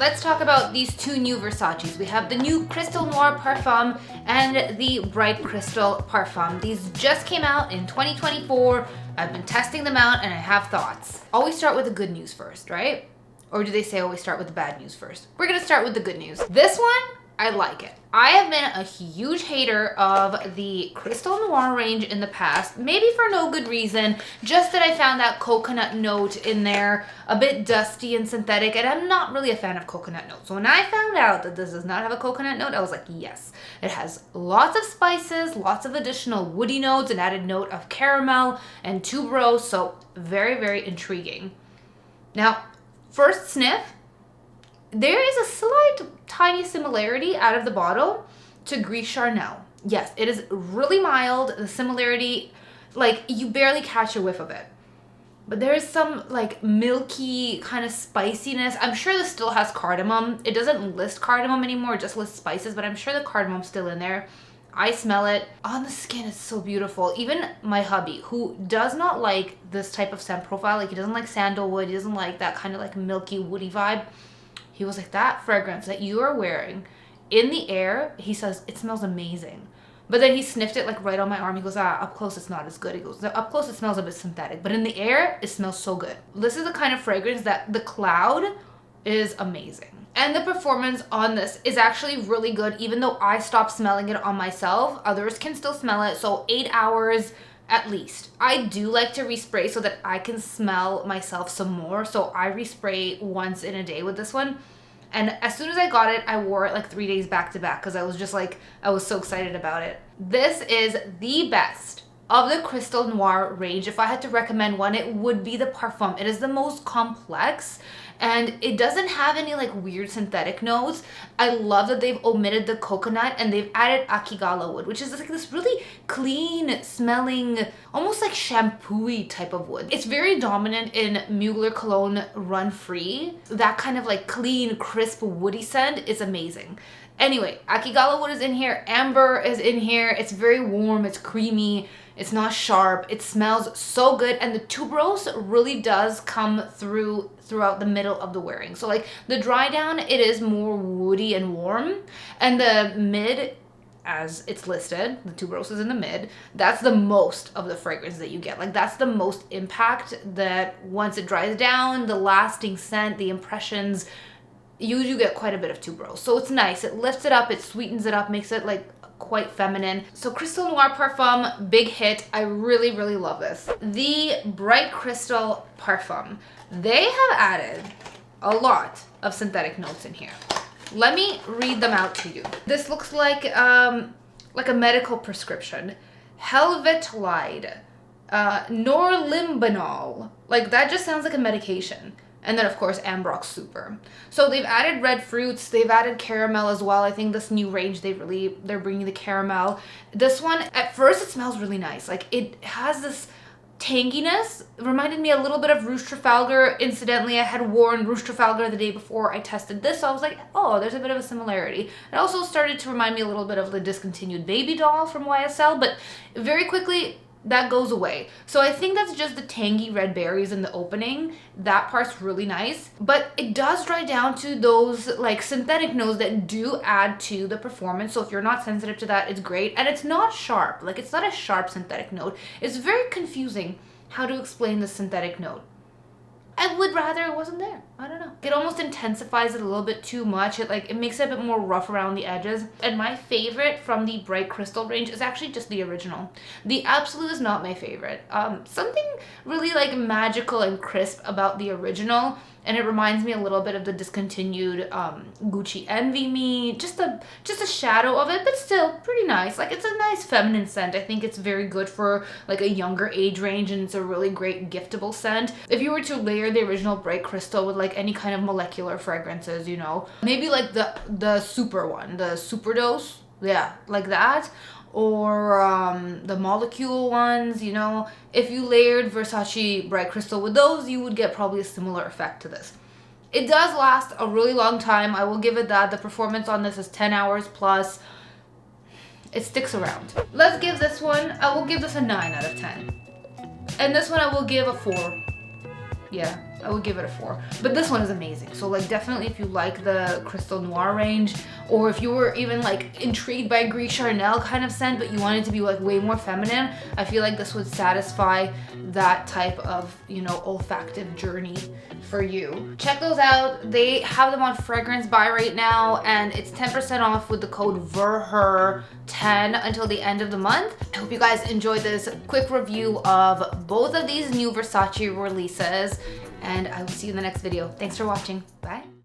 Let's talk about these two new Versaces. We have the new Crystal Noir Parfum and the Bright Crystal Parfum. These just came out in 2024. I've been testing them out and I have thoughts. Always start with the good news first, right? Or do they say always start with the bad news first? We're gonna start with the good news. This one, I like it. I have been a huge hater of the Crystal Noir range in the past, maybe for no good reason, just that I found that coconut note in there, a bit dusty and synthetic, and I'm not really a fan of coconut notes. So when I found out that this does not have a coconut note, I was like, yes. It has lots of spices, lots of additional woody notes, an added note of caramel and tuberose, so very, very intriguing. Now, first sniff, there is a slight tiny similarity out of the bottle to Gris Charnel. Yes, it is really mild. The similarity, like you barely catch a whiff of it. But there is some like milky kind of spiciness. I'm sure this still has cardamom. It doesn't list cardamom anymore, it just lists spices, but I'm sure the cardamom's still in there. I smell it. On the skin, it's so beautiful. Even my hubby, who does not like this type of scent profile, like he doesn't like sandalwood, he doesn't like that kind of like milky woody vibe, he was like, that fragrance that you are wearing in the air, he says, it smells amazing. But then he sniffed it like right on my arm. He goes, up close it's not as good. He goes, up close it smells a bit synthetic. But in the air, it smells so good. This is the kind of fragrance that the cloud is amazing. And the performance on this is actually really good. Even though I stopped smelling it on myself, others can still smell it. So 8 hours at least. I do like to respray so that I can smell myself some more. So I respray once in a day with this one. And as soon as I got it, I wore it like 3 days back to back because I was just like, I was so excited about it. This is the best of the Crystal Noir range. If I had to recommend one, it would be the Parfum. It is the most complex and it doesn't have any like weird synthetic notes. I love that they've omitted the coconut and they've added akigala wood, which is like this really clean smelling, almost like shampoo-y type of wood. It's very dominant in Mugler Cologne Run Free. That kind of like clean, crisp, woody scent is amazing. Anyway, akigala wood is in here, amber is in here. It's very warm, it's creamy, it's not sharp, it smells so good, and the tuberose really does come throughout the middle of the wearing. So like the dry down, it is more woody and warm, and the mid, as it's listed, the tuberose is in the mid, that's the most of the fragrance that you get. Like that's the most impact that once it dries down, the lasting scent, the impressions, you get quite a bit of tuberose. So it's nice. It lifts it up, it sweetens it up, makes it like quite feminine. So Crystal Noir Parfum, big hit. I really, really love this. The Bright Crystal Parfum. They have added a lot of synthetic notes in here. Let me read them out to you. This looks like a medical prescription. Helvetlide, norlimbanol. Like that just sounds like a medication. And then, of course, Ambrox Super. So they've added red fruits. They've added caramel as well. I think this new range, they're bringing the caramel. This one, at first, it smells really nice. Like, it has this tanginess. It reminded me a little bit of Rouge Trafalgar. Incidentally, I had worn Rouge Trafalgar the day before I tested this. So I was like, oh, there's a bit of a similarity. It also started to remind me a little bit of the discontinued Baby Doll from YSL. But very quickly, that goes away. So I think that's just the tangy red berries in the opening. That part's really nice. But it does dry down to those like synthetic notes that do add to the performance. So if you're not sensitive to that, it's great. And it's not sharp. Like it's not a sharp synthetic note. It's very confusing how to explain the synthetic note. I would rather it wasn't there. I don't know. It almost intensifies it a little bit too much. It makes it a bit more rough around the edges. And my favorite from the Bright Crystal range is actually just the original. The Absolute is not my favorite. Something really like magical and crisp about the original. And it reminds me a little bit of the discontinued Gucci Envy Me. Just a shadow of it, but still pretty nice. Like it's a nice feminine scent. I think it's very good for like a younger age range, and it's a really great giftable scent. If you were to layer the original Bright Crystal with like any kind of molecular fragrances, you know, maybe like the super one, the super dose, yeah, like that. Or the molecule ones, you know, if you layered Versace Bright Crystal with those, you would get probably a similar effect to this. It does last a really long time. I will give it that. The performance on this is 10 hours plus. It sticks around. Let's give this one, I will give this a 9 out of 10. And this one I will give a 4. Yeah, I would give it a 4. But this one is amazing. So like definitely if you like the Crystal Noir range, or if you were even like intrigued by Gris Charnel kind of scent, but you wanted to be like way more feminine, I feel like this would satisfy that type of, you know, olfactive journey for you. Check those out. They have them on Fragrance Buy right now, and it's 10% off with the code VERHER10 until the end of the month. I hope you guys enjoyed this quick review of both of these new Versace releases, and I will see you in the next video. Thanks for watching. Bye.